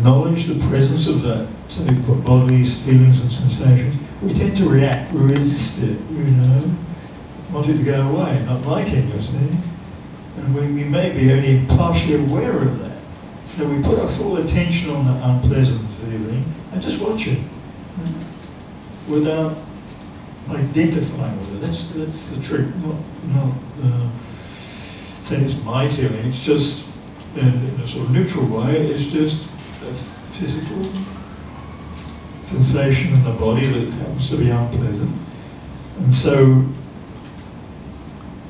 acknowledge the presence of that, say, bodies, feelings and sensations, we tend to react, we resist it, you know, want it to go away, not like it, you see. And we may be only partially aware of that. So we put our full attention on the unpleasant feeling and just watch it, without identifying with it. That's the trick. Not saying it's my feeling. It's just in a sort of neutral way. It's just a physical sensation in the body that happens to be unpleasant. And so,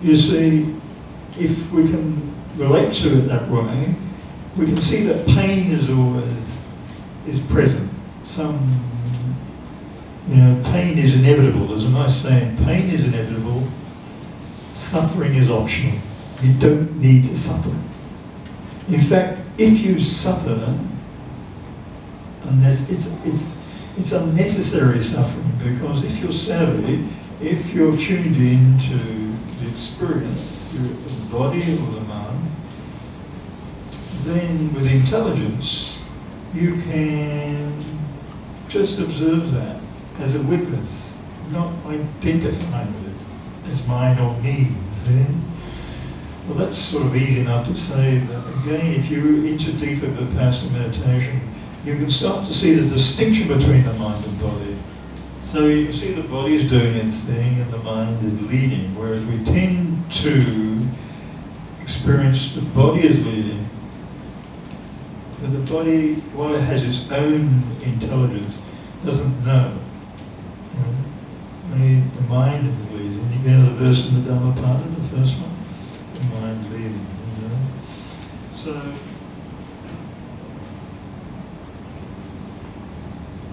you see, if we can relate to it that way, we can see that pain is always present. Pain is inevitable. There's a nice saying, pain is inevitable, suffering is optional. You don't need to suffer. In fact, if you suffer, unless it's unnecessary suffering, because if you're savvy, if you're tuned into the experience, the body or the mind, then with intelligence, you can just observe that as a witness, not identifying with it as mine or me, see? Well, that's sort of easy enough to say, but again, if you're into deeper Vipassana meditation, you can start to see the distinction between the mind and body. So you can see the body is doing its thing and the mind is leading, whereas we tend to experience the body is leading, but the body, while it has its own intelligence, doesn't know. The mind is leading. You know the verse in the Dhamma part, the first one? The mind leads, you know. So,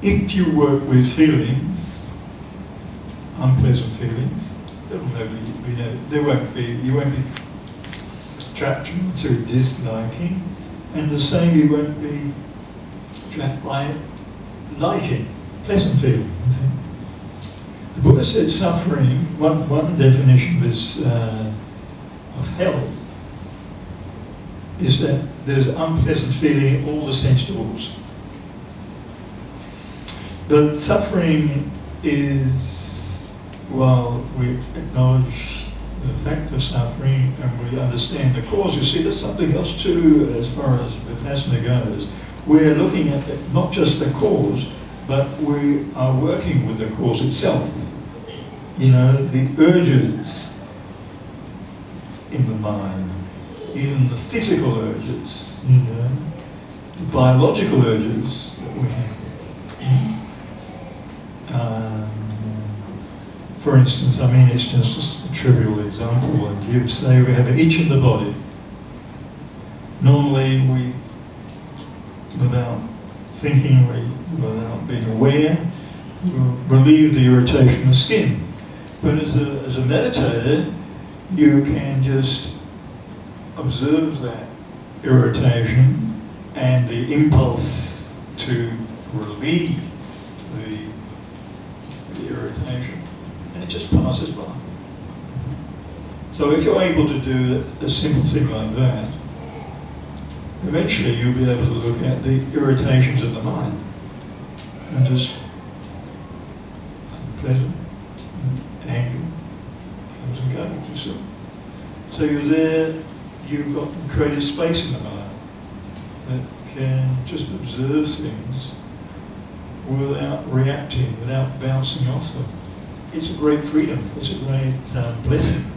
if you work with feelings, unpleasant feelings, you won't be trapped into disliking, and the same, you won't be trapped by liking, pleasant feelings. The Buddha said suffering, one definition of hell is that there's unpleasant feeling in all the sense doors. But suffering is, while we acknowledge the fact of suffering and we understand the cause, you see there's something else too as far as Vipassana goes. We're looking at not just the cause, but we are working with the cause itself. You know, the urges in the mind, even the physical urges, you know, the biological urges that we have. For instance, I mean, it's just a trivial example I give. Say we have an itch in the body. Normally we, without thinking, without being aware, relieve the irritation of the skin. But as a meditator, you can just observe that irritation and the impulse to relieve the irritation, and it just passes by. So if you're able to do a simple thing like that, eventually you'll be able to look at the irritations of the mind and just unpleasant, anger comes and goes, you see. So you're there, you've got created space in the mind that can just observe things without reacting, without bouncing off them. It's a great freedom, it's a great blessing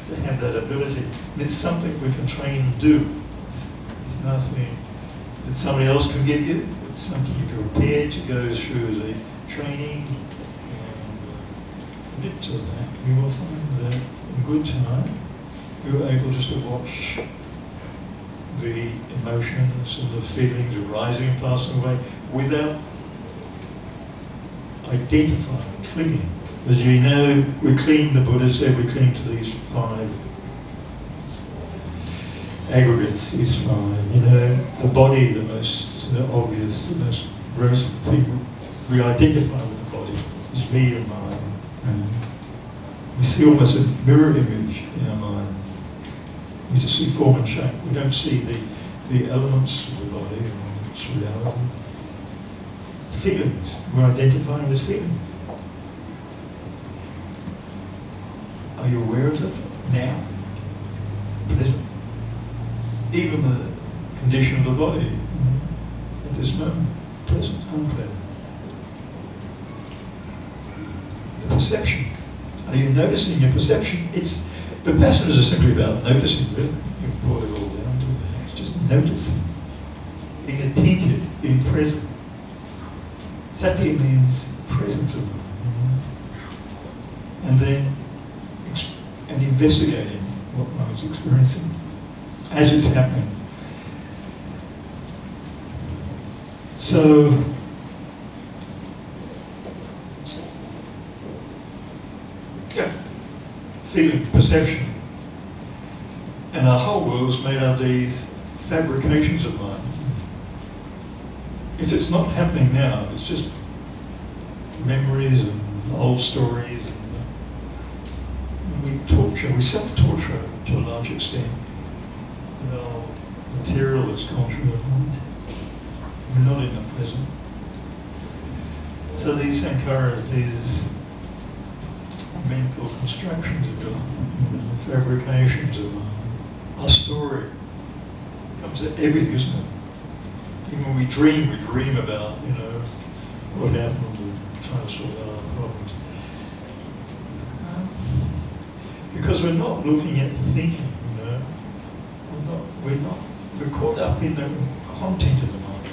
to have that ability. And it's something we can train and do. It's nothing that somebody else can give you. It's something you're prepared to go through the training and commit to that. You will find that in good time you're able just to watch the emotions and the feelings arising and passing away without identifying, clinging. As you know, we cling, the Buddha said, we cling to these 5 aggregates, these 5. You know, the body, the most obvious, the most gross thing. We identify with the body as me and mine. And we see almost a mirror image in our mind. We just see form and shape. We don't see the elements of the body, or It's reality. Feelings. We're identifying with feelings. Are you aware of it now? Present. Even the condition of the body at this moment. Pleasant, unpleasant. The perception. Are you noticing your perception? It's Vipassana is simply about noticing, really. You've brought it all down to that. It's just noticing. Being attentive, being present. Sati means presence of mind. And then investigating what one is experiencing as it's happening. So, yeah, feeling, perception. And our whole world's made out of these fabrications of mind. If it's not happening now, it's just memories and old stories. And we self-torture to a large extent. With our material that's gone through the mind. We're not in the present. So these sankharas, these mental constructions of God, fabrications of our story, comes to everything, isn't it? Even when we dream about, what happened, and trying to sort out our problems. Because we're not looking at thinking, we're caught up in the content of the mind.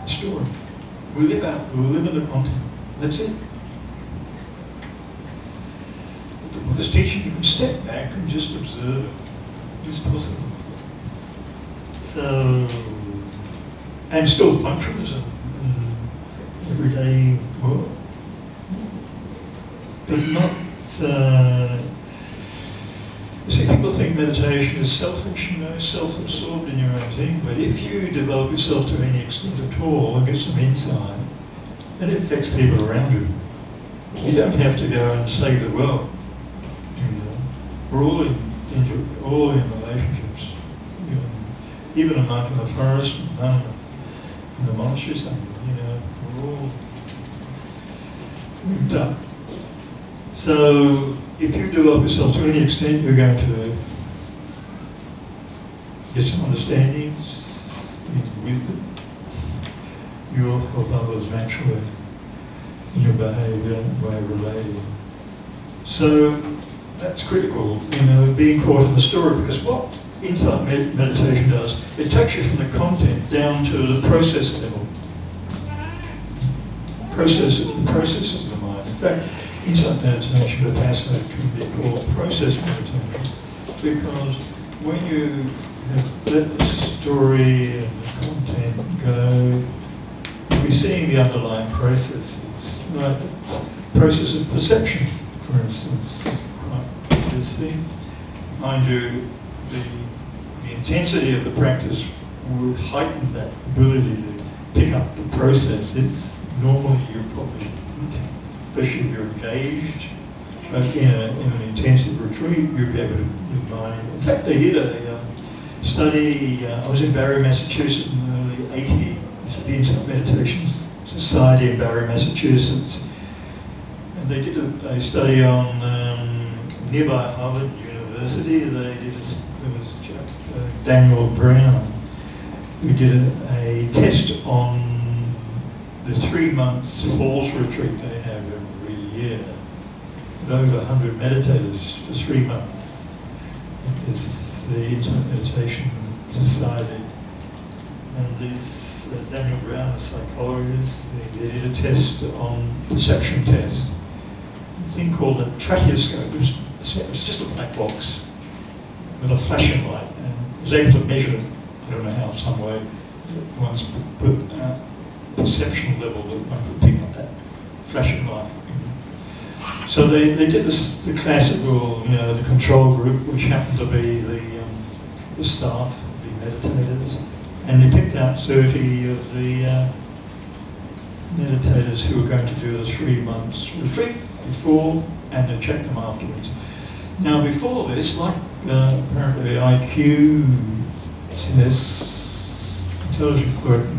The story. We live in the content. That's it. But the Buddha's teaching, you can step back and just observe it. It's possible. So, and still function as an everyday world. But not, you see, people think meditation is selfish, self-absorbed in your own thing, but if you develop yourself to any extent at all and get some insight, then it affects people around you. You don't have to go and save the world. We're all in relationships. Even a monk in the forest, a nun in the monastery, we're all linked up. So if you develop yourself to any extent, you're going to get some understandings, wisdom. You'll help others naturally in your behaviour, way of relating. So that's critical, being caught in the story, because what insight meditation does, it takes you from the content down to the process level. Processes of the mind. In fact, insight meditation, Vipassana, can be called process meditation, because when you have let the story and the content go, you'll be seeing the underlying processes, like the process of perception, for instance, is quite interesting. Mind you, the intensity of the practice would heighten that ability to pick up the processes. Normally you're probably, especially if you're engaged, but in an intensive retreat, you'll be able to mind. In fact, they did a study, I was in Barre, Massachusetts in the early 80s, it's the Insight Meditation Society in Barre, Massachusetts, and they did a study on nearby Harvard University. There was Daniel Brown, who did a test on the 3 months falls retreat they have every year, with over 100 meditators for 3 months. This is the Insight Meditation Society. And this Daniel Brown, a psychologist, they did a test on perception test. A thing called a tracheoscope. It was just a black box with a flashing light, and was able to measure, I don't know how, some way, one's perception level that one could pick up that flashing light. So they did the classical, the control group, which happened to be the staff, the meditators, and they picked out 30 of the meditators who were going to do the 3 months retreat before, and they checked them afterwards. Now before this, like apparently IQ tests, tells you quite